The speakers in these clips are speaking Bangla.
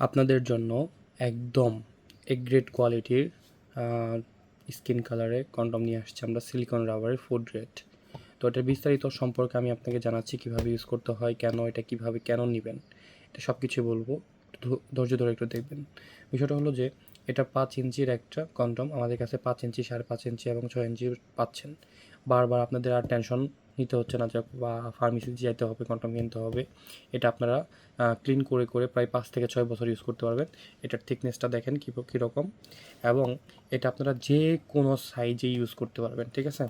আপনাদের জন্য একদম এ গ্রেড কোয়ালিটির স্কিন কালারে কন্ডম নিয়ে আসছি আমরা, সিলিকন রাবারের ফুড গ্রেড। তো এটার বিস্তারিত সম্পর্কে আমি আপনাকে জানাচ্ছি কীভাবে ইউজ করতে হয়, কেন এটা কীভাবে কেন নেবেন, এটা সব কিছুই বলবো। ধৈর্য ধরে একটু দেখবেন। বিষয়টা হলো যে এটা 5 ইঞ্চির একটা কন্ডম, আমাদের কাছে 5 ইঞ্চি, 5.5 ইঞ্চি এবং 6 ইঞ্চি পাচ্ছেন। বারবার আপনাদের আর টেনশন নিতে হচ্ছে না যে বা ফার্মেসিতে যেতে হবে, কন্ডম কিনতে হবে। এটা আপনারা ক্লিন করে করে প্রায় 5 থেকে 6 বছর ইউজ করতে পারবেন। এটার থিকনেসটা দেখেন কীরকম, এবং এটা আপনারা যে কোনো সাইজে ইউজ করতে পারবেন, ঠিক আছে?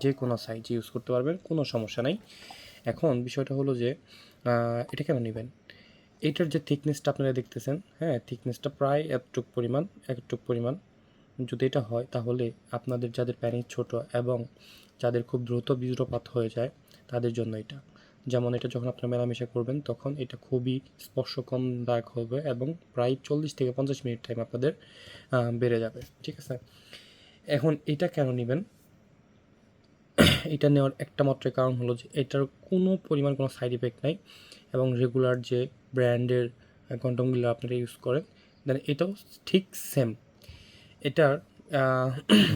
যে কোনো সাইজে ইউজ করতে পারবেন, কোনো সমস্যা নাই। এখন বিষয়টা হলো যে এটা কেন নেবেন? এইটার যে থিকনেসটা আপনারা দেখতেছেন, হ্যাঁ, থিকনেসটা প্রায় এতটুক পরিমাণ যদি এটা হয়, তাহলে আপনাদের যাদের প্যানিস ছোট এবং যাদের খুব দ্রুত বীর্যপাত হয়ে যায় তাদের জন্য এটা। যেমন এটা যখন আপনারা মেলামেশা করবেন তখন এটা খুবই স্পর্শকমদায়ক হবে এবং প্রায় 40 থেকে 50 মিনিট টাইম আপনাদের বেড়ে যাবে, ঠিক আছে? এখন এটা কেন নেবেন? এটা নেওয়ার একটা মাত্র কারণ হলো যে এটার কোনো পরিমাণ কোনো সাইড ইফেক্ট নাই, এবং রেগুলার যে ব্র্যান্ডের কন্ডমগুলো আপনারা ইউজ করেন দেন এটাও ঠিক সেম। এটার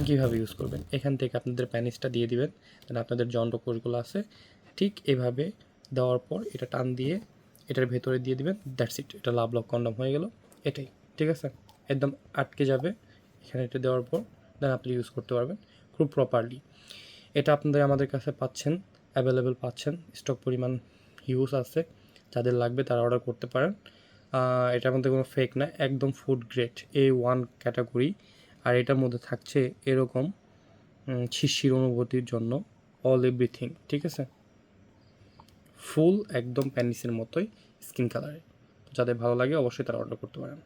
কীভাবে ইউজ করবেন, এখান থেকে আপনাদের প্যানিসটা দিয়ে দিবেন, দেন আপনাদের যে অন্ডকোষগুলো আছে ঠিক এভাবে দেওয়ার পর এটা টান দিয়ে এটার ভেতরে দিয়ে দিবেন, দ্যাটস ইট। এটা লাভ লক কন্ডম হয়ে গেল, এটাই, ঠিক আছে? একদম আটকে যাবে এখানে, এটা দেওয়ার পর দেন আপনি ইউজ করতে পারবেন খুব প্রপারলি। এটা আপনাদের আমাদের কাছে পাচ্ছেন, অ্যাভেলেবেল পাচ্ছেন, স্টক পরিমাণ হিউজ আছে। যাদের লাগবে তারা অর্ডার করতে পারেন। এটার মধ্যে কোনো ফেক না, একদম ফুড গ্রেড A1 ক্যাটাগরি। আর এটার মধ্যে থাকছে এরকম শিশির অনুভূতির জন্য অল এভরিথিং, ঠিক আছে? ফুল একদম প্যানিসের মতোই স্কিন কালারে। যাদের ভালো লাগে অবশ্যই তারা অর্ডার করতে পারেন।